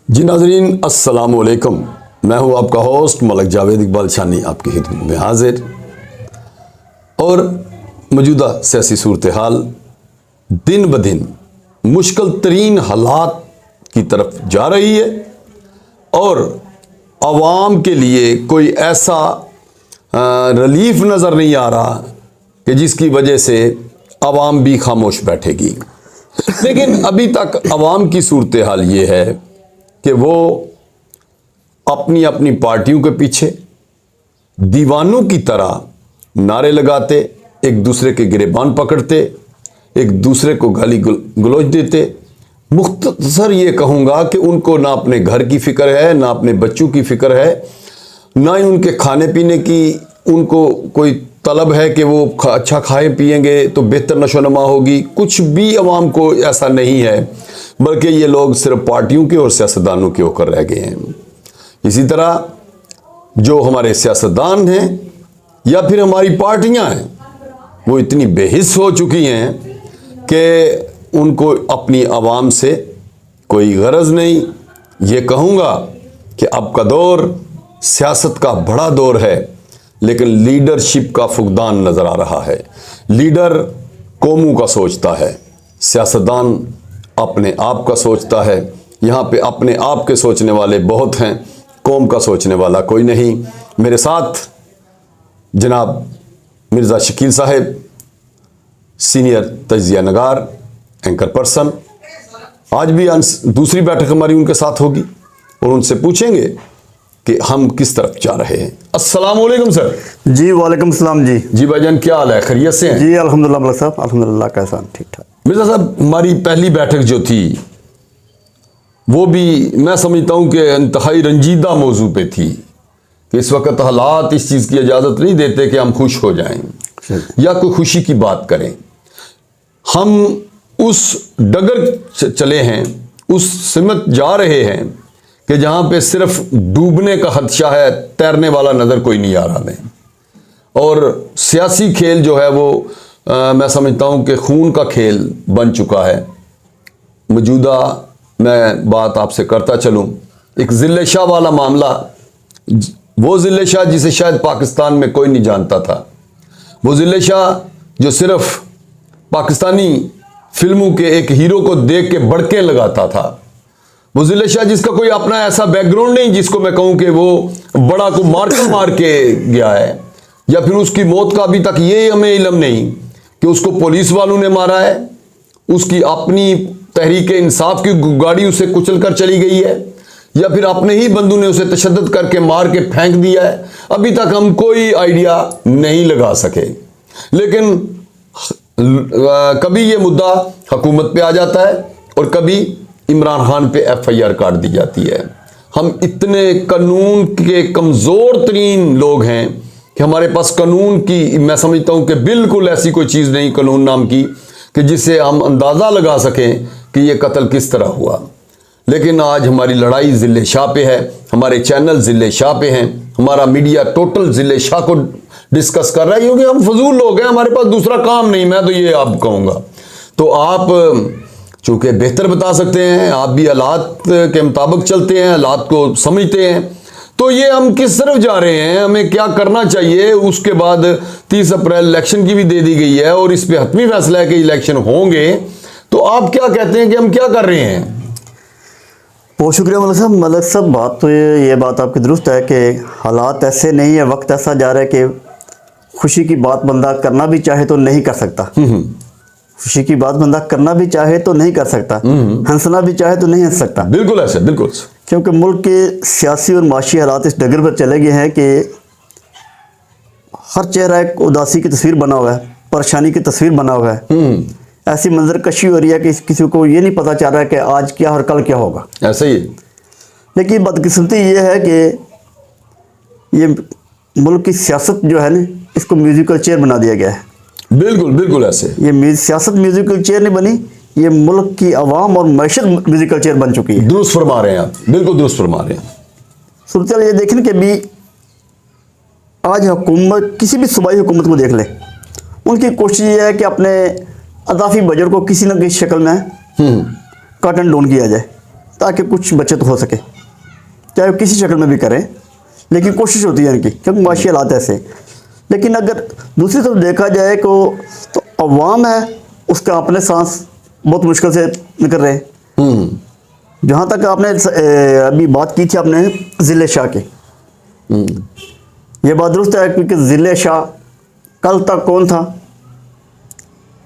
जी नाज़रीन अस्सलाम वालेकुम। मैं हूं आपका होस्ट मलिक जावेद इकबाल शानी आपकी खिदमत में हाजिर। और मौजूदा सियासी सूरत हाल दिन ब दिन मुश्किल तरीन हालात की तरफ जा रही है और आवाम के लिए कोई ऐसा रिलीफ नज़र नहीं आ रहा कि जिसकी वजह से आवाम भी खामोश बैठेगी। लेकिन अभी तक आवाम की सूरत हाल ये है कि वो अपनी अपनी पार्टियों के पीछे दीवानों की तरह नारे लगाते, एक दूसरे के गिरेबान पकड़ते, एक दूसरे को गाली गलौज देते। मुख्तसर ये कहूँगा कि उनको ना अपने घर की फ़िक्र है, ना अपने बच्चों की फ़िक्र है, ना ही उनके खाने पीने की उनको कोई तलब है कि वो अच्छा खाएं पिएंगे तो बेहतर नशोनमा होगी। कुछ भी अवाम को ऐसा नहीं है, बल्कि ये लोग सिर्फ पार्टियों के और सियासतदानों के होकर रह गए हैं। इसी तरह जो हमारे सियासतदान हैं या फिर हमारी पार्टियां हैं, वो इतनी बेहिस हो चुकी हैं कि उनको अपनी आवाम से कोई गरज नहीं। ये कहूँगा कि अब का दौर सियासत का बड़ा दौर है, लेकिन लीडरशिप का फुकदान नज़र आ रहा है। लीडर कौमों का सोचता है, सियासतदान अपने आप का सोचता है। यहाँ पे अपने आप के सोचने वाले बहुत हैं, कौम का सोचने वाला कोई नहीं। मेरे साथ जनाब मिर्ज़ा शकील साहब, सीनियर तजिया नगार, एंकर पर्सन। आज भी दूसरी बैठक हमारी उनके साथ होगी और उनसे पूछेंगे कि हम किस तरफ जा रहे हैं। अस्सलाम वालेकुम सर। जी वालेकुम सलाम। जी भाईजान, क्या हाल है? खैरियत से हैं? जी अल्हम्दुलिल्लाह मलिक साहब, अल्हम्दुलिल्लाह कैसा ठीक ठाक। मिर्ज़ा साहब, हमारी पहली बैठक जो थी वो भी मैं समझता हूँ कि इंतहाई रंजीदा मौजू पे थी कि इस वक्त हालात इस चीज़ की इजाज़त नहीं देते कि हम खुश हो जाएं या कोई खुशी की बात करें। हम उस डगर चले हैं, उस सिमत जा रहे हैं कि जहाँ पे सिर्फ डूबने का खदशा है, तैरने वाला नज़र कोई नहीं आ रहा है। और सियासी खेल जो है वो मैं समझता हूँ कि खून का खेल बन चुका है। मौजूदा मैं बात आपसे करता चलूँ, एक ज़िले शाह वाला मामला, वो ज़िले शाह जिसे शायद पाकिस्तान में कोई नहीं जानता था, वो ज़िले शाह जो सिर्फ पाकिस्तानी फिल्मों के एक हीरो को देख के बड़के लगाता था, वो ज़िले शाह जिसका कोई अपना ऐसा बैकग्राउंड नहीं जिसको मैं कहूँ कि वो बड़ा को मार के गया है, या फिर उसकी मौत का अभी तक ये हमें इल्म नहीं कि उसको पुलिस वालों ने मारा है, उसकी अपनी तहरीक इंसाफ की गाड़ी उसे कुचल कर चली गई है, या फिर अपने ही बंदू ने उसे तशद्दुद करके मार के फेंक दिया है। अभी तक हम कोई आइडिया नहीं लगा सके। लेकिन कभी ये मुद्दा हुकूमत पे आ जाता है और कभी इमरान खान पे FIR काट दी जाती है। हम इतने कानून के कमज़ोर तरीन लोग हैं कि हमारे पास कानून की, मैं समझता हूँ कि बिल्कुल ऐसी कोई चीज़ नहीं कानून नाम की कि जिससे हम अंदाज़ा लगा सकें कि ये कत्ल किस तरह हुआ। लेकिन आज हमारी लड़ाई ज़िले शाह पे है, हमारे चैनल ज़िले शाह पे हैं, हमारा मीडिया टोटल ज़िले शाह को डिस्कस कर रहा है, क्योंकि हम फजूल लोग हैं, हमारे पास दूसरा काम नहीं। मैं तो ये आप कहूँगा, तो आप चूँकि बेहतर बता सकते हैं, आप भी हालात के मुताबिक चलते हैं, हालात को समझते हैं, तो ये हम किस तरफ जा रहे हैं, हमें क्या करना चाहिए। उसके बाद 30 अप्रैल इलेक्शन की भी दे दी गई है और इस पर हतमी फैसला है कि इलेक्शन होंगे। तो आप क्या कहते हैं कि हम क्या कर रहे हैं? बहुत शुक्रिया मलिक साहब। बात तो ये बात आपकी दुरुस्त है कि हालात ऐसे नहीं है, वक्त ऐसा जा रहा है कि खुशी की बात बंदा करना भी चाहे तो नहीं कर सकता। खुशी की बात बंदा करना भी चाहे तो नहीं कर सकता, हंसना भी चाहे तो नहीं हंस सकता। बिल्कुल ऐसे, बिल्कुल। क्योंकि मुल्क के सियासी और माशी हालात इस डगर पर चले गए हैं कि हर चेहरा एक उदासी की तस्वीर बना हुआ है, परेशानी की तस्वीर बना हुआ है। ऐसी मंजर कशी हो रही है कि किसी को ये नहीं पता चल रहा है कि आज क्या और कल क्या होगा। ऐसे ही। लेकिन बदकिस्मती ये है कि ये मुल्क की सियासत जो है ना, इसको म्यूजिकल चेयर बना दिया गया है। बिल्कुल बिल्कुल ऐसे। ये सियासत म्यूजिकल चेयर नहीं बनी, ये मुल्क की आवाम और मैशत म्यूजिकल चेयर बन चुकी है। दुरुस्त फरमा रहे हैं आप, बिल्कुल दुरुस्त फरमा रहे हैं। सूरत ये देखें कि भी आज हुकूमत, किसी भी सूबाई हुकूमत को देख ले, उनकी कोशिश ये है कि अपने अदाफी बजट को किसी न किसी शक्ल में कट एंड डाउन किया जाए। ताकि कुछ बचत हो सके, चाहे वो किसी शक्ल में भी करें, लेकिन कोशिश होती है इनकी, क्योंकि माशी हालात ऐसे। लेकिन अगर दूसरी तरफ देखा जाए तो अवाम है उसका अपने सांस बहुत मुश्किल से निकल रहे हैं। जहाँ तक आपने अभी बात की थी आपने ज़िले शाह की, ये बात दुरुस्त है, क्योंकि ज़िले शाह कल तक कौन था,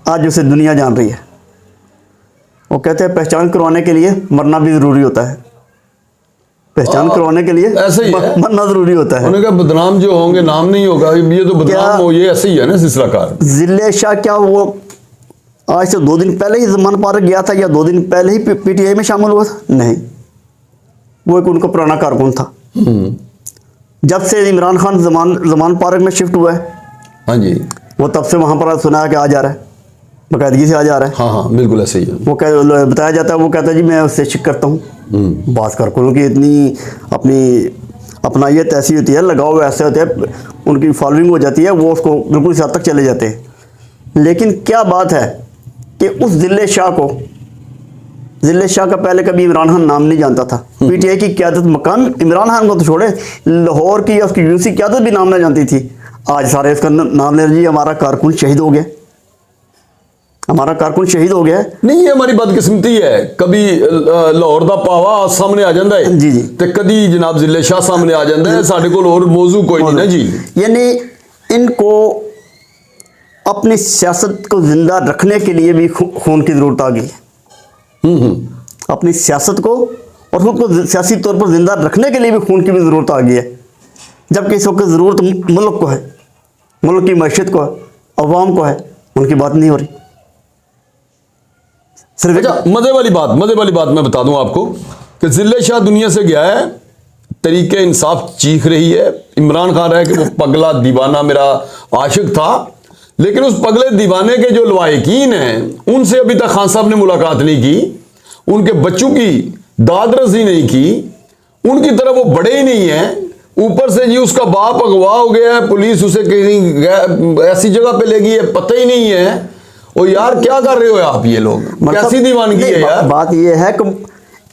आज उसे दुनिया जान रही है। वो कहते हैं पहचान करवाने के लिए मरना भी ज़रूरी होता है, पहचान करवाने के लिए ऐसे ही है। मरना ज़रूरी होता है। उन्होंने कहा बदनाम जो होंगे नाम नहीं होगा, ये तो बदनाम हो, ये ऐसे ही है ना सिलसिला कार। ज़िले शाह क्या वो आज से 2 दिन पहले ही ज़मान पार्क गया था, या 2 दिन पहले ही पीटीआई में शामिल हुआ था? नहीं, वो एक उनका पुराना कारकुन था। जब से इमरान खान ज़मान पार्क में शिफ्ट हुआ है, हाँ जी, वो तब से वहाँ पर सुना है कि आ जा रहा है, बाकायदगी से आ जा रहा है। हाँ हाँ बिल्कुल ऐसे ही है। वो बताया जाता है, वो कहता है जी मैं उससे शिक करता हूँ। बात कारकुनों की इतनी अपनाइयत ऐसी होती है, लगाव ऐसे होते हैं, उनकी फॉलोइंग हो जाती है, वो उसको बिल्कुल इस हद तक चले जाते हैं। लेकिन क्या बात है कि उस ज़िले शाह का पहले कभी इमरान खान नाम नहीं जानता था। पीटीआई की क़यादत मकाम इमरान खान को तो छोड़े, लाहौर की या उसकी यूनिवर्सिटी क़यादत भी नाम ना जानती थी। आज सारे उसका नाम ले लीजिए, हमारा कारकुन शहीद हो गया, हमारा कारकुन शहीद हो गया। नहीं, ये हमारी बदकिस्मती है, कभी लाहौर दा पावा सामने आ जाता है जी जी, ते कभी जनाब ज़िले शाह सामने आ जाता है, साढ़े को और मौजू कोई नहीं ना जी। यानी इनको अपनी सियासत को जिंदा रखने के लिए भी खून की ज़रूरत आ गई है। अपनी सियासत को और खुद को सियासी तौर पर जिंदा रखने के लिए भी खून की भी ज़रूरत आ गई है, जबकि इस वक्त ज़रूरत मुल्क को है, मुल्क की मैशत को है, अवाम को है। उनकी बात नहीं हो रही। सिर्फ अच्छा, मज़े वाली बात मैं बता दूं आपको कि ज़िले शाह दुनिया से गया है, तरीके इंसाफ चीख रही है। इमरान खान है कि वो पगला दीवाना मेरा आशिक था, लेकिन उस पगले दीवाने के जो लवाहिकीन हैं उनसे अभी तक खान साहब ने मुलाकात नहीं की, उनके बच्चों की दादरसी नहीं की, उनकी तरफ वो बड़े ही नहीं हैं। ऊपर से जी उसका बाप अगवा हो गया है, पुलिस उसे कहीं ऐसी जगह पे ले गई है, पता ही नहीं है। और यार क्या कर रहे हो आप, ये लोग कैसी दीवानगी है यार। बात ये है कि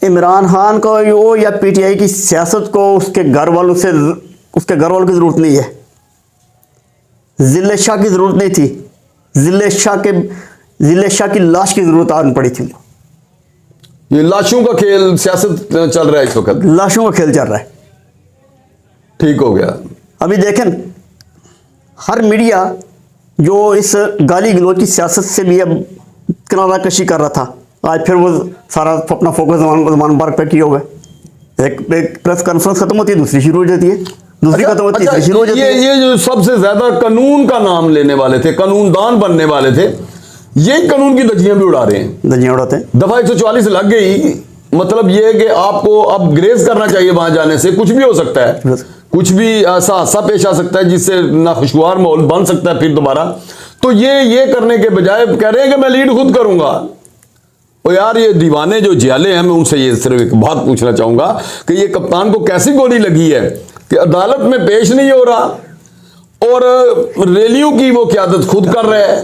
इमरान खान को या पीटीआई की सियासत को उसके घर वालों की ज़रूरत नहीं है, ज़िले शाह की ज़रूरत नहीं थी, ज़िले शाह की लाश की ज़रूरत आन पड़ी थी। ये लाशों का खेल सियासत चल रहा है इस वक्त, लाशों का खेल चल रहा है। ठीक हो गया। अभी देखें, हर मीडिया जो इस गाली गलौज की सियासत से भी अब किनारा कशी कर रहा था, आज फिर वो सारा अपना फोकस ज़मान पार्क पे किया हुआ है। एक प्रेस कॉन्फ्रेंस खत्म होती है, दूसरी शुरू हो जाती है, दूसरी खत्म होती है, तीसरी शुरू हो जाती है। ये जो सबसे ज्यादा कानून का नाम लेने वाले थे, कानूनदान बनने वाले थे, ये कानून की धज्जियां भी उड़ा रहे हैं, धज्जियां उड़ाते हैं। दफा 144 लग गई, मतलब ये है कि आपको अब ग्रेज करना चाहिए, वहां जाने से कुछ भी हो सकता है, कुछ भी ऐसा हादसा पेश आ सकता है जिससे नाखुशगवार माहौल बन सकता है फिर दोबारा। तो ये करने के बजाय कह रहे हैं कि मैं लीड खुद करूंगा। और यार ये दीवाने जो जियाले हैं, मैं उनसे ये सिर्फ एक बात पूछना चाहूंगा कि ये कप्तान को कैसी गोली लगी है कि अदालत में पेश नहीं हो रहा और रैलियों की वो क़यादत खुद कर रहा है,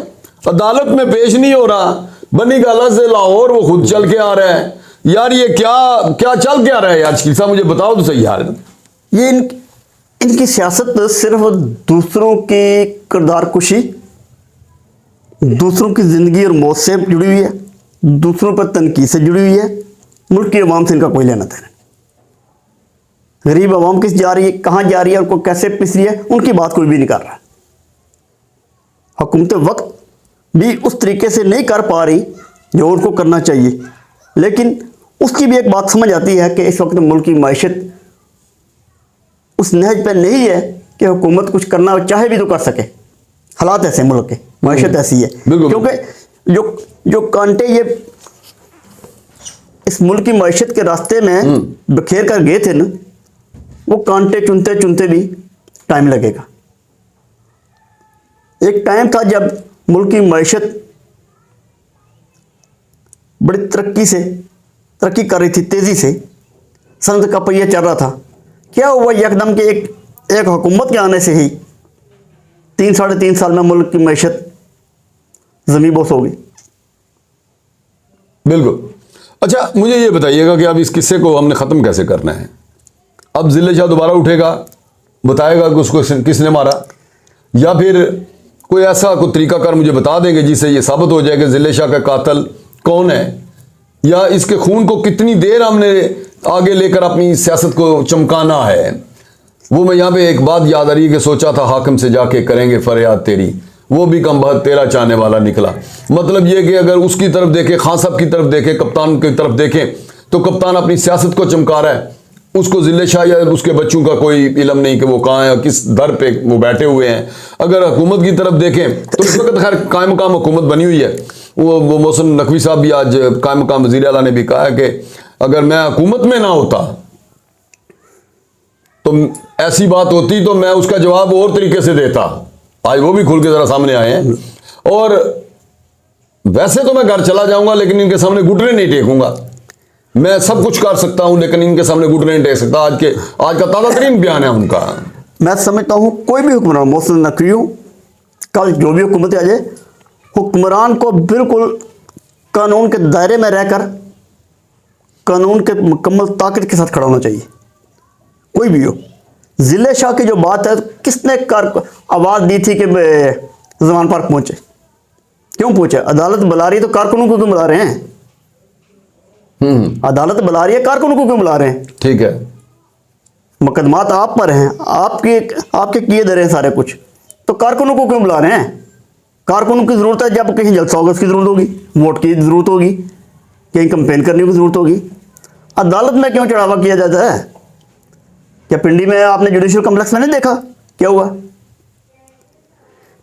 अदालत में पेश नहीं हो रहा, बनी गाला से लाहौर वो खुद चल के आ रहा है। यार ये क्या चल के आ रहा है आज की, मुझे बताओ तो सही यार। ये इनकी सियासत सिर्फ दूसरों की किरदार कुशी, दूसरों की ज़िंदगी और मौत से जुड़ी हुई है, दूसरों पर तनकीद से जुड़ी हुई है। मुल्क की आवाम से इनका कोई लेना देना नहीं। गरीब आवाम किस जा रही है, कहाँ जा रही है, उनको कैसे पिस रही है, उनकी बात कोई भी नहीं कर रहा। हुकूमत वक्त भी उस तरीके से नहीं कर पा रही जो उनको करना चाहिए, लेकिन उसकी भी एक बात समझ आती है कि इस वक्त मुल्क की मैशत उस नहज पर नहीं है कि हुकूमत कुछ करना चाहे भी तो कर सके। हालात ऐसे मुल्क के, मैशत ऐसी है, क्योंकि जो कांटे ये इस मुल्क की मैशत के रास्ते में बखेर कर गए थे ना, वो कांटे चुनते चुनते भी टाइम लगेगा। एक टाइम था जब मुल्क की मैशत बड़ी तरक्की कर रही थी, तेज़ी से सनत का पहिया चल रहा था। क्या हुआ एकदम के एक हुकूमत के आने से ही 3 साढ़े 3 साल में मुल्क की मैशत ज़मीन बोस हो गई। बिल्कुल। अच्छा मुझे ये बताइएगा कि अब इस किस्से को हमने ख़त्म कैसे करना है? अब जिले शाह दोबारा उठेगा, बताएगा कि उसको किसने मारा, या फिर कोई ऐसा कोई तरीकाकार मुझे बता देंगे जिससे ये साबित हो जाए कि जिले शाह का कातिल कौन है, या इसके खून को कितनी देर हमने आगे लेकर अपनी सियासत को चमकाना है। वो मैं यहाँ पे एक बात याद आ रही है कि सोचा था हाकिम से जाके करेंगे फरियाद तेरी, वो भी कम बहुत तेरा चाहने वाला निकला। मतलब ये कि अगर उसकी तरफ देखें, खान साहब की तरफ देखें, कप्तान की तरफ देखें, तो कप्तान अपनी सियासत को चमका रहा है, उसको जिले शाह या उसके बच्चों का कोई इल्म नहीं कि वो कहाँ है, किस दर पे वो बैठे हुए हैं। अगर हुकूमत की तरफ देखें तो इस वक्त खैर कायम मकाम हुकूमत बनी हुई है। वो मोहसिन नकवी साहब भी आज कायम मकाम वज़ीर आला ने भी कहा है कि अगर मैं हुकूमत में ना होता तो ऐसी बात होती तो मैं उसका जवाब और तरीके से देता। आज वो भी खुल के जरा सामने आए हैं। और वैसे तो मैं घर चला जाऊंगा लेकिन इनके सामने घुटने नहीं टेकूंगा। मैं सब कुछ कर सकता हूं लेकिन इनके सामने घुटने नहीं टेक सकता। आज का ताज़ा तरीन बयान है उनका। मैं समझता हूं कोई भी हुक्मरान, मोहसिन नकवी हो, कल जो भी हुकूमत आ जाए, हुक्मरान को बिल्कुल कानून के दायरे में रहकर कानून के मुकम्मल ताकत के साथ खड़ा होना चाहिए, कोई भी हो। जिले शाह की जो बात है, किसने आवाज़ दी थी कि जमान पार्क पहुंचे? क्यों पहुंचे? अदालत बुला रही है तो कारकुनों को क्यों बुला रहे हैं? अदालत बुला रही है, कारकुनों को क्यों बुला रहे हैं? ठीक है, मुकदमात आप पर हैं, आपके किए दे रहे हैं सारे कुछ, तो कारकुनों को क्यों बुला रहे हैं? कारकुनों की ज़रूरत है जब कहीं जलसा होगा, उसकी ज़रूरत होगी, वोट की ज़रूरत होगी, कहीं कंपेन करने की ज़रूरत होगी। अदालत में क्यों चढ़ावा किया जाता है? क्या पिंडी में आपने जुडिशल कम्प्लेक्स में नहीं देखा क्या हुआ?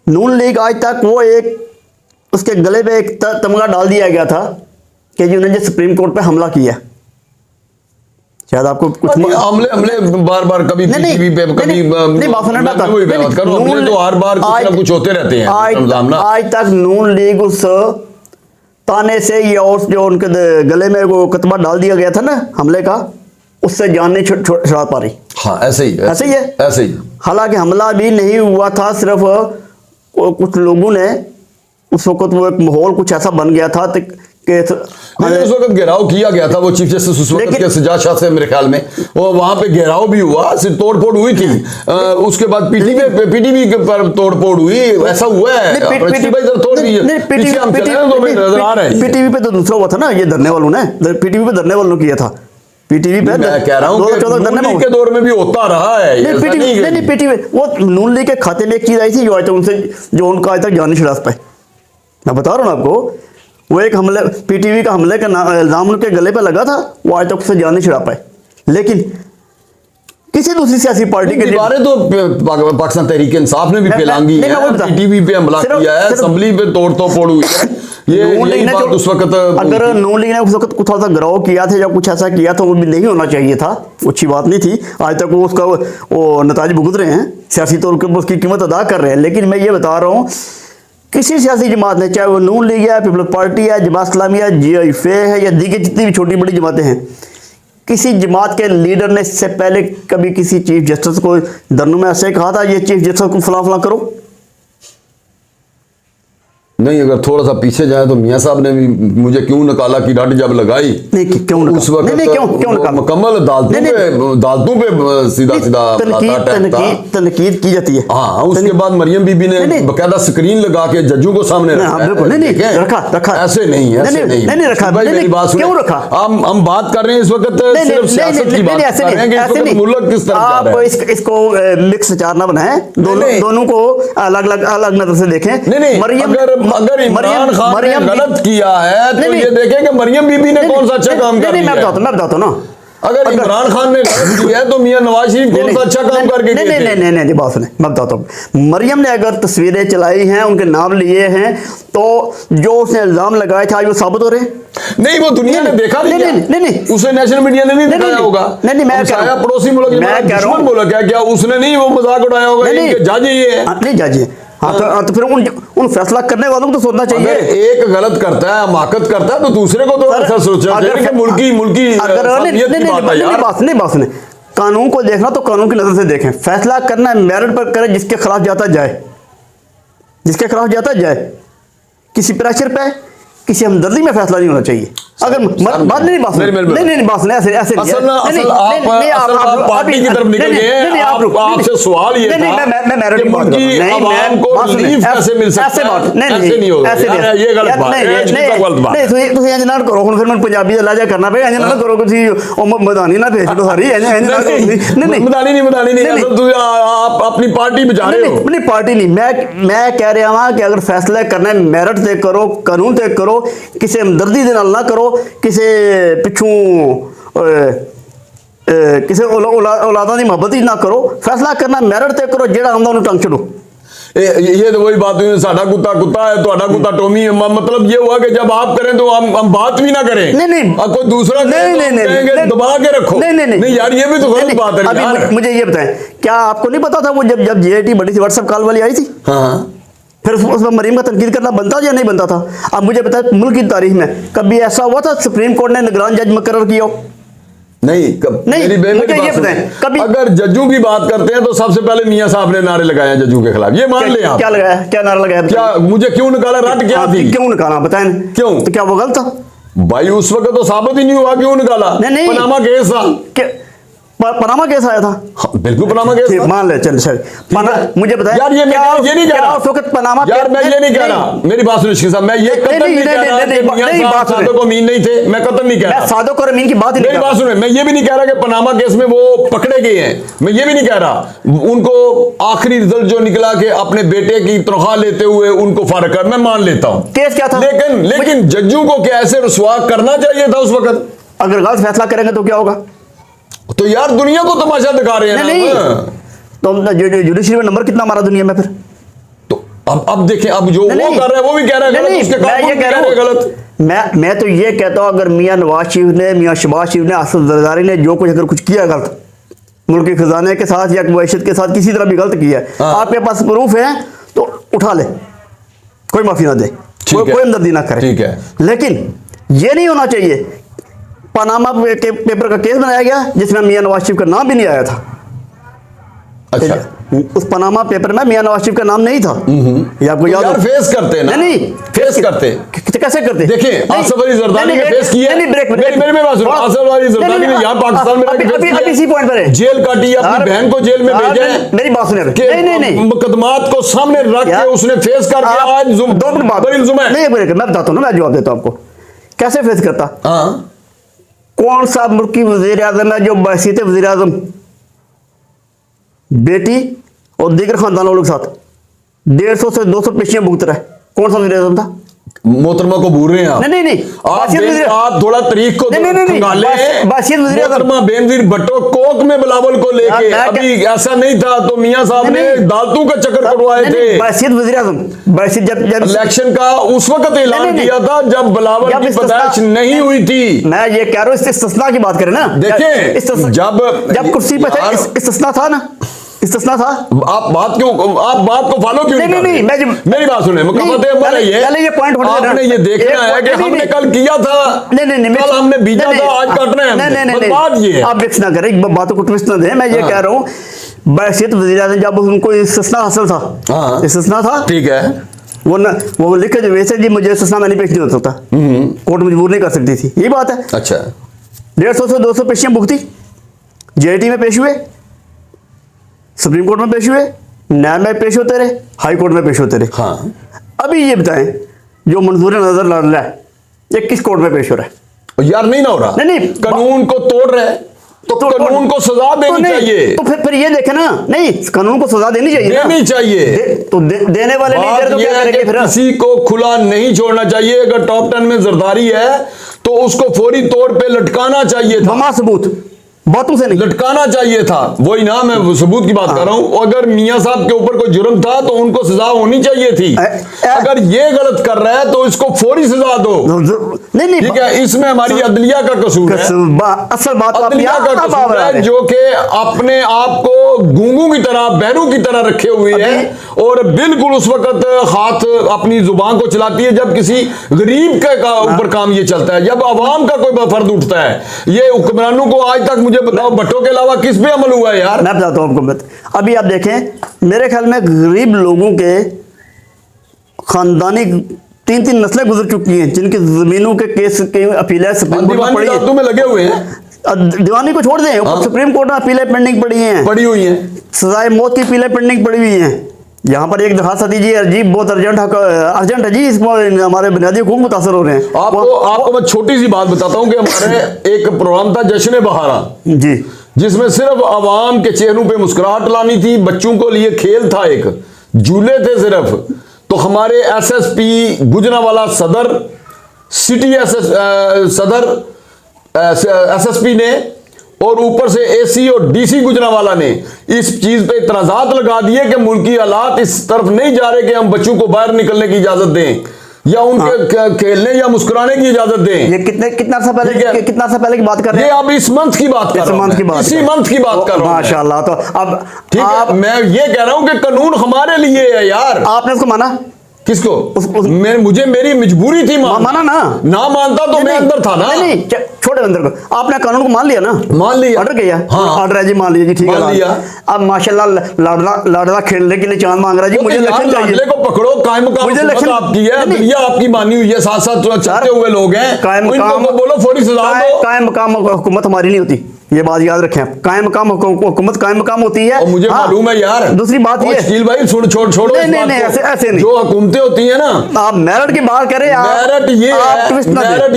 नून लीग आज तक वो एक उसके गले में एक तमगा डाल दिया गया था कि जिन्होंने जो सुप्रीम कोर्ट पे हमला किया, शायद आपको कुछ हमले बार बार कभी टीवी पे कभी हमले तो हर बार कुछ ना कुछ होते रहते हैं। आज तक नून लीग उस ताने से या उस जो उनके गले में वो कतबा डाल दिया गया था ना हमले का, उससे जान नहीं छुड़ा पा रही। हाँ ऐसे ही है ऐसे ही। हालांकि हमला भी नहीं हुआ था, सिर्फ कुछ लोगों ने उस वक्त वो एक माहौल कुछ ऐसा बन गया था कि उस वक्त घेराव किया गया था। वो चीफ जस्टिस उस वक्त के सजाद शाह से मेरे ख्याल में वो वहां पे घेराव भी हुआ, सिर्फ तोड़फोड़ हुई थी। उसके बाद पीटीवी पर तोड़फोड़ हुई, ऐसा हुआ है। पीटीवी पे तो दूसरा हुआ था ना, ये धरने वालों ने, पीटीवी पे धरने वालों ने किया था। पीटीवी पे मैं कह रहा हूं के दौर में भी होता रहा है। नहीं पीटीवी वो नून लीग के खाते में एक चीज आई थी जो आज तक उनसे जो उनका आज तक जान नहीं छुड़ा पाए। मैं बता रहा हूँ आपको, वो एक हमले पीटीवी का हमले का इल्जाम उनके गले पे लगा था, वो आज तक उससे जान नहीं छुड़ा पाए। लेकिन किसी दूसरी सियासी पार्टी के दीवारें तो पाकिस्तान तहरीक इंसाफ ने भी फैलांगी है, पीटीवी पे हमला किया है, असेंबली पे तोड़ फोड़ हुई है। ये बात उस वक्त अगर नून लीग ने उस वक्त कुछ थोड़ा सा गिराव किया था या कुछ ऐसा किया था, वो भी नहीं होना चाहिए था, अच्छी बात नहीं थी। आज तक वो उसका वो नताज भुगत रहे हैं, सियासी तौर पर उसकी कीमत अदा कर रहे हैं। लेकिन मैं ये बता रहा हूँ, किसी सियासी जमात ने, चाहे वो नून लीग है, पीपल्स पार्टी है, जमात इस्लामी है, जीआईफे है या दीगर जितनी भी छोटी बड़ी जमातें हैं, किसी जमात के लीडर ने इससे पहले कभी किसी चीफ जस्टिस को धरनों में ऐसे कहा था ये चीफ जस्टिस को फलां फलां करो? नहीं। अगर थोड़ा सा पीछे जाए तो मियां साहब ने भी मुझे क्यों निकाला की रट जब लगाई, नहीं क्यों उस वक्त क्यों मुकम्मल अदालतों पे सीधा तनकीद की जाती है। हाँ, उसके बाद मरियम बीबी ने बकायदा स्क्रीन लगा के जजों को सामने रखा। ऐसे नहीं रखा। मेरी बात क्यों रखा? हम बात कर रहे हैं इस वक्त सिर्फ सियासत की बात कर रहे हैं कि मुल्क किस तरफ जा रहा है। इसको मिक्स विचार ना बनाएं, दोनों को अलग नजर से देखें। मरियम अगर इमरान खान ने गलत किया है तो ये देखें कि मरियम बीबी ने कौन सा अच्छा काम कर दिया। मैं बताता हूं ना, अगर इमरान खान ने गलत किया है तो मियां नवाज शरीफ कौन सा अच्छा काम करके गए थे? नहीं बात सुने, मैं बताता हूँ। मरियम ने अगर तस्वीरें चलाई हैं, उनके नाम लिए हैं, तो जो उसने इल्जाम लगाए थे आज वो साबित हो रहे हैं। नहीं, वो दुनिया ने देखा नहीं, उसे नेशनल मीडिया ने नहीं दिखाया होगा। नहीं मैं कह रहा हूं, पड़ोसी मुल्क मैं कह रहा हूं, बोला क्या उसने नहीं वो मजाक उड़ाया होगा? जज ये है, नहीं जज। हाँ तो फिर उन फैसला करने वालों को तो सोचना चाहिए। एक गलत करता है, हमाकत करता है, तो दूसरे को तो ऐसा सोचना चाहिए कि मुल्की बात नहीं। कानून को देखना तो कानून की नजर से देखें, फैसला करना मेरिट पर करें, जिसके खिलाफ जाता जाए, किसी प्रेशर पे, किसी हमदर्दी में फैसला नहीं होना चाहिए। अगर बात नहीं बात नहीं बात नहीं ऐसे ऐसे असल आप पार्टी की तरफ निकल गए। आपसे सवाल ये था कि मुल्क की आवाम को रिलीफ कैसे मिल सकता है। ऐसे नहीं होगा, ये गलत बात है, गलत बात है। नहीं ਤੁਸੀਂ ਇੰਜ ਨਾ ਕਰੋ, ਹੁਣ ਫਿਰ ਮੈਨੂੰ ਪੰਜਾਬੀ ਦਾ ਲਹਿਜਾ ਕਰਨਾ ਪਏ। ਇੰਜ ਨਾ ਕਰੋ ਤੁਸੀਂ ਉਹ ਮਦਾਨੀ ਨਾ ਭੇਜ ਦਿਓ ਸਾਰੀ। ਇੰਜ ਨਾ ਕਰੋ। ਨਹੀਂ मदानी नहीं, असल आप अपनी पार्टी बचा रहे हो। नहीं पार्टी नहीं, मैं कह रहा हाँ कि अगर फैसला करना है मेरिट ते करो, कानून ते करो, किसी हमदर्दी दे नाल ना करो, किसी पिछू किसी औलादा की मोहब्बत ही ना करो। फैसला करना मेरिट ते करो, जेड़ा आंदा उन्हें टंग छड़ो। ये तो वही बात हुई, साडा कुत्ता कुत्ता है, तुम्हारा कुत्ता टोमी है। मतलब ये हुआ कि जब आप करें तो हम बात भी ना करें। नहीं कोई दूसरा नहीं दबा के रखो। नहीं यार, ये भी तो गलत बात है यार। मुझे ये बताएं, क्या आपको नहीं पता था वो जब JIT बड़ी थी, व्हाट्सएप कॉल वाली आई थी, हाँ, फिर उसमें मरीम का तनकीद करना बनता या नहीं बनता था? अब मुझे बताएं, मुल्क की तारीख में कभी ऐसा हुआ था सुप्रीम कोर्ट ने निगरान जज मुकर्रर किया हो? नहीं, मेरी मुझे ये बताएं, कभी अगर जज्जों की बात करते हैं तो सबसे पहले मियां साहब ने नारे लगाए जज्जों के खिलाफ, ये मान ले आप। क्या लगाया, क्या नारा लगाया? क्या मुझे क्यों निकाला, रट क्या थी, क्यों निकाला बताएं? क्यों? तो क्या वो गलत था भाई? उस वक्त तो साबित ही नहीं हुआ, क्यों निकाला? नहीं, पनामा केस था। पनामा केस आया था। हाँ, बिल्कुल पनामा केस था। मान ले, चल मुझे बताएं यार, ये नहीं कह रहा उस वक्त पनामा, यार मैं ये नहीं कह रहा, मेरी बात सुनिए साहब, मैं ये कतई नहीं कह रहा कि मियां साहब सादो को अमीन नहीं थे, मैं कतई नहीं कह रहा। सादो को अमीन की बात ही नहीं। मेरी बात सुनिए, मैं ये भी नहीं कह रहा कि पनामा केस में वो पकड़े गए हैं, मैं ये भी नहीं कह रहा। उनको आखिरी रिजल्ट जो निकला कि अपने बेटे की तनख्वाह लेते हुए उनको फारग कर, मैं मान लेता हूँ। केस क्या था? लेकिन जज्जों को क्या ऐसे रुसवा करना चाहिए था उस वक्त? अगर गलत फैसला करेंगे तो क्या होगा? तो यार दुनिया को तमाशा दिखा रहे हैं। नहीं, तो जुडिशरी में नंबर कितना हमारा दुनिया में फिर? तो अब देखें, अब जो वो कर रहा है वो भी कह रहा है गलत, उसके काम भी कह रहे हैं गलत। मैं तो ये कहता हूँ, अगर मियां नवाज शरीफ ने, मियां शहबाज शरीफ ने, असद जरदारी ने जो कुछ अगर कुछ किया गलत, मुल्क के खजाने के साथ या मैशत के साथ किसी तरह भी गलत किया है, आपके पास प्रूफ है तो उठा ले, कोई माफी ना दे, कोई हमदर्दी ना करे। ठीक है, लेकिन ये नहीं होना चाहिए। पनामा पेपर का केस बनाया गया जिसमें मियां नवाज शरीफ का नाम भी नहीं आया था। अच्छा, उस पनामा पेपर में मियां नवाज शरीफ का नाम नहीं था। ये आपको याद है? फेस करते ना, नहीं फेस करते, कैसे करते? देखें, आसिफ अली जरदारी ने फेस किया। मेरी बात सुनो, आसिफ अली जरदारी ने यहाँ पाकिस्तान में अभी इसी पॉइंट पर है, जेल काटी, अपनी बहन को जेल में भेजा है। मेरी बात सुने, नहीं, मुकदमात को सामने रख के उसने फेस करके आज 2 मिनट बाद नहीं, मैं बताता हूँ ना, मैं जवाब देता हूँ आपको कैसे फेस करता। हाँ, कौन सा मुल्क की वजीर आजम है जो बहसीत वजीर आजम बेटी और दीगर खानदान वालों के साथ 150 से 200 पेशियां भुगत रहा है? कौन सा वजीर आजम था? मोहतरमा को भूल रहे हैं आप। नहीं, आप थोड़ा तरीक को बासियत वजीर आजम मोहतरमा बेनजीर भट्टो कोक में बिलावल को लेके अभी ऐसा नहीं था, तो मियां साहब ने दालतों का चक्कर करवाए थे। बासियत वजीर आजम, बासियत जब इलेक्शन का उस वक्त ऐलान किया था जब बिलावल की पैदाइश नहीं हुई थी। मैं ये कह रहा हूँ, इस्तिस्ना की बात करें ना, देखें जब कुर्सी पे थे इस्तिस्ना था ना, इस्तिस्ना था। आप बात को फॉलो क्यों नहीं? मेरी बात सुने, ये पॉइंट आपने ये देखना है कि हमने कल किया था, कल हमने बीजा था, आज काटना है। बात ये आप मिक्स ना करें, बातों को ट्विस्ट ना दें। मैं ये कह रहा हूँ, बहसीत वज़ीर आज़म जब उनको इस्तिस्ना हासिल था, इस्तिस्ना था, ठीक है, वो लिखे जो वैसे जी मुझे इस्तिस्ना में नहीं पेश नहीं हो सकता, कोर्ट मजबूर नहीं कर सकती थी, ये बात है। अच्छा, 150 से 200 पेशियां भुगती, JIT में पेश हुए, सुप्रीम कोर्ट में पेश हुए, न्यायालय में पेश होते रहे, हाई कोर्ट में पेश होते रहे। हाँ, अभी ये बताएं, जो मंजूर नजर लड़ रहा है ये किस कोर्ट में पेश हो रहा है? यार नहीं ना हो रहा, नहीं, कानून को तोड़ रहे हैं, तो कानून को सजा देनी चाहिए। तो फिर ये देखे ना, नहीं कानून को सजा देनी चाहिए, तो देने वाले नहीं दे रहे तो क्या करेंगे फिर? किसी को खुला नहीं छोड़ना चाहिए। अगर टॉप 10 में जरदारी है तो उसको फौरी तौर पे लटकाना चाहिए था, बमा सबूत, बातों से नहीं लटकाना चाहिए था। वही ना, मैं सबूत की बात कर रहा हूं। अगर मियां साहब के ऊपर कोई जुर्म था तो उनको सजा होनी चाहिए थी। अगर ये गलत कर रहा है तो इसको फौरी सजा दो। नहीं, ठीक है, इसमें हमारी अदलिया का कसूर है, असल बात अदलिया का कसूर है, जो कि अपने आप को गूंगों की तरह, बहरों की तरह रखे हुए है और बिल्कुल उस वक्त हाथ अपनी जुबान को चलाती है जब किसी गरीब के ऊपर काम ये चलता है, जब अवाम का कोई फर्द उठता है। ये हुक्मरानों को आज तक मुझे बताओ भट्टो के अलावा किस पे अमल हुआ है यार? मैं बताता हूं आपको। अभी आप देखें, मेरे ख्याल में गरीब लोगों के खानदानी 3 नस्लें गुजर चुकी हैं जिनकी जमीनों के केस के अपीलें सुप्रीम कोर्ट में पड़ी है। दीवानी में लगे हुए हैं, दीवानी को छोड़ दें, ऊपर सुप्रीम कोर्ट में अपीलें पेंडिंग पड़ी हुई हैं, सजाए मौत की अपीलें पेंडिंग पड़ी हुई हैं। यहाँ पर एक दरखास्त दीजिए, अर्जी बहुत अर्जेंट है जी, इसमें हमारे बुनियादी हकूक मुतासर हो रहे हैं। आपको मैं छोटी सी बात बताता हूँ कि हमारे एक प्रोग्राम था जश्न बहारा जी, जिसमें सिर्फ आवाम के चेहरों पे मुस्कुराहट लानी थी, बच्चों को लिए खेल था, एक झूले थे सिर्फ। तो हमारे एसएसपी गुजरांवाला सदर, सिटी सदर एसएसपी ने और ऊपर से एसी और डीसी गुजरांवाला ने इस चीज पे इतराजात लगा दिए कि मुल्की हालात इस तरफ नहीं जा रहे कि हम बच्चों को बाहर निकलने की इजाजत दें या उनके खेलने या मुस्कुराने की इजाजत दें। ये कितना अर्सा पहले की बात कर रहे हैं? ये अब इस मंथ की बात कर रहा हूं, इसी मंथ की बात कर रहा हूं माशाल्लाह। तो अब ठीक है, मैं ये कह रहा हूं कि कानून हमारे लिए है यार। आपने उसको माना? किसको? मुझे मेरी मजबूरी थी माना ना मानता तो मैं अंदर था ना। नहीं छोटे अंदर को आपने कानून को मान लिया ना? मान लिया, ऑर्डर किया। हाँ ऑर्डर है जी, मान लिया जी, ठीक है। लिया। अब माशाल्लाह लाडला खेलने के लिए चांद मांग रहा है जी, मुझे इलेक्शन चाहिए। लाडले को पकड़ो, कायम मकाम मुझे इलेक्शन आपकी है, दुनिया आपकी मानी हुई है, साथ साथ चलते हुए लोग हैं, इनको बोलो फौरी सजा दो। कायम मकाम हुकूमत हमारी नहीं होती, ये बात याद रखें। कायम मकाम हुकूमत कायम मकाम होती है। और मुझे मालूम है यार। दूसरी बात ये शकील भाई छोड़ो नहीं ऐसे नहीं, जो हुकूमतें होती है ना, आप मेरिट की बात करें। मेरिट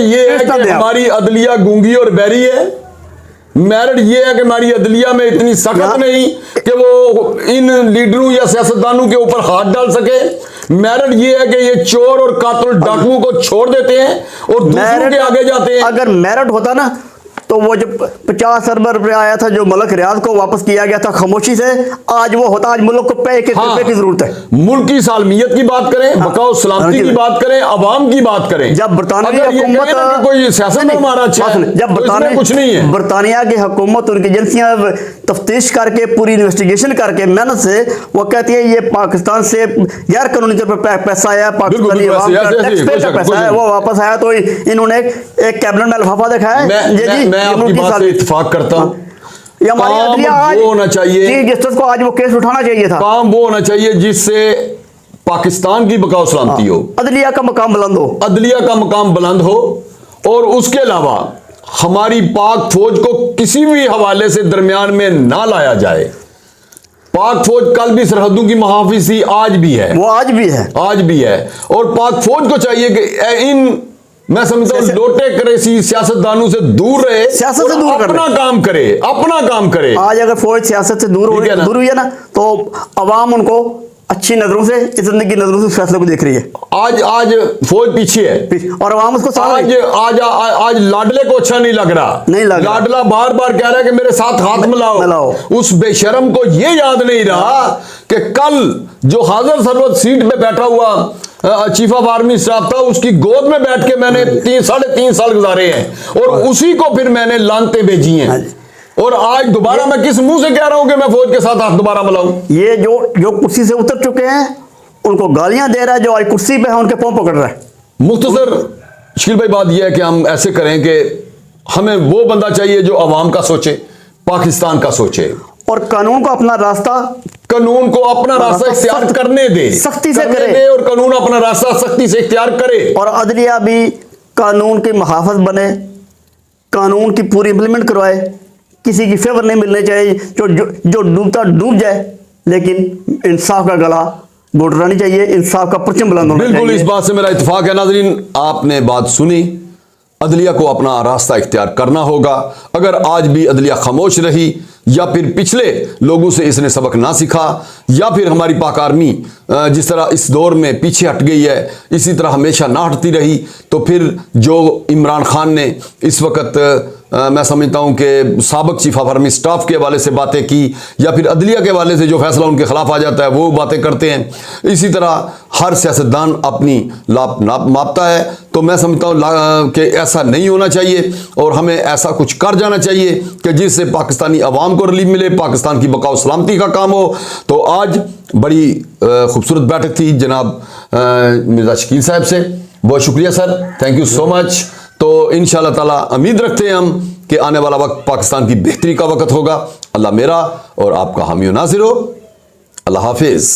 ये है कि हमारी अदलिया गूंगी और बैरी है। मेरिट ये है कि हमारी अदलिया में इतनी सख्त नहीं कि वो इन लीडरों या सियासतदानों के ऊपर हाथ डाल सके। मेरिट ये है कि ये चोर और कातिल डाकुओं को छोड़ देते हैं और दूसरों के आगे जाते हैं। अगर मेरिट होता ना तो वो जो 50 अरब रुपया आया था जो मलक रियाज को वापस किया गया था खामोशी से, आज वो होता। आज मुल्क को पे रुपए की जरूरत है। मुल्क की सालमियत की बात करें, बकाओ सलामती की बात करें, अवाम की बात करें। जब बरतानिया की हुकूमत कोई सियासत में हमारा अच्छा है, जब कुछ नहीं है। बरतानिया की हुकूमत उनकी एजेंसियां तफ्तीश करके पूरी इन्वेस्टिगेशन करके मेहनत से वो कहती है ये पाकिस्तान से गैर कानूनी तौर पर पैसा आया, पाकिस्तानी अवाम का टैक्स पे का पैसा है, वो वापस आया। तो इन्होंने एक कैबिनेट में लिफाफा देखा है। मैं आपकी बात से इत्तेफाक करता हूं। काम वो होना चाहिए, चीफ जस्टिस को आज वो केस उठाना चाहिए था। काम वो होना चाहिए जिससे पाकिस्तान की बकाओ सलामती हो, अदलिया का मकाम बुलंद हो, अदलिया का मकाम बुलंद हो। और उसके अलावा हमारी पाक फौज को किसी भी हवाले से दरमियान में ना लाया जाए। पाक फौज कल भी सरहदों की मुहाफिज थी, आज भी है, वो आज भी है। और पाक फौज को चाहिए कि इन मैं समझता हूं लोटे करे सियासतदानों से दूर रहे, सियासत से दूर अपना काम करे। आज अगर फौज सियासत से दूर हुई है ना तो अवाम उनको अच्छी नजरों से, जिंदगी नजरों से फैसले को देख रही है। आज फौज पीछे है और अवाम उसको आज लाडले को अच्छा नहीं लग रहा। लाडला बार बार कह रहा है कि मेरे साथ हाथ मिलाओ। उस बेशरम को ये याद नहीं रहा कि कल जो हाजिर सरवत सीट पे बैठा हुआ चीफ ऑफ आर्मी स्टाफ था, उसकी गोद में बैठ के मैंने 3.5 साल गुजारे हैं और उसी को फिर मैंने लानते भेजी हैं। और आज दोबारा मैं किस मुंह से कह रहा हूं कि मैं फौज के साथ हाथ दोबारा मिलाऊं? ये जो कुर्सी से उतर चुके हैं उनको गालियां दे रहा है, जो आज कुर्सी पे है उनके पांव पकड़ रहा है। मुख्तसर शकील भाई बात यह है कि हम ऐसे करें कि हमें वो बंदा चाहिए जो अवाम का सोचे, पाकिस्तान का सोचे और कानून को अपना रास्ता इख्तियार करने दे, सख्ती से करे और कानून अपना रास्ता सख्ती से इख्तियार करे। और अदलिया भी कानून की मुहाफ़िज़ बने, कानून की पूरी इम्प्लीमेंट करवाए। किसी की फेवर नहीं मिलने चाहिए, जो डूबता डूब जाए, लेकिन इंसाफ का गला घोटना नहीं चाहिए, इंसाफ का परचम बुलंद होना चाहिए। बिल्कुल, इस बात से मेरा इत्तेफाक है। नाज़रीन, आपने बात सुनी, अदलिया को अपना रास्ता इख्तियार करना होगा। अगर आज भी अदलिया खामोश रही या फिर पिछले लोगों से इसने सबक ना सीखा या फिर हमारी पाक आर्मी जिस तरह इस दौर में पीछे हट गई है, इसी तरह हमेशा ना हटती रही, तो फिर जो इमरान खान ने इस वक्त मैं समझता हूं कि साबिक चीफ ऑफ आर्मी स्टाफ के हवाले से बातें की या फिर अदलिया के हवाले से जो फैसला उनके खिलाफ आ जाता है वो बातें करते हैं। इसी तरह हर सियासतदान अपनी लाप मापता है। तो मैं समझता हूं कि ऐसा नहीं होना चाहिए और हमें ऐसा कुछ कर जाना चाहिए कि जिससे पाकिस्तानी अवाम को रिलीफ मिले, पाकिस्तान की बकाओ सलामती का काम हो। तो आज बड़ी खूबसूरत बैठक थी जनाब मिर्ज़ा शकील साहब से, बहुत शुक्रिया sir, thank you so much. तो इंशाअल्लाह ताला उम्मीद रखते हैं हम कि आने वाला वक्त पाकिस्तान की बेहतरी का वक्त होगा। अल्लाह मेरा और आपका हामी नासिर हो। अल्लाह हाफिज़।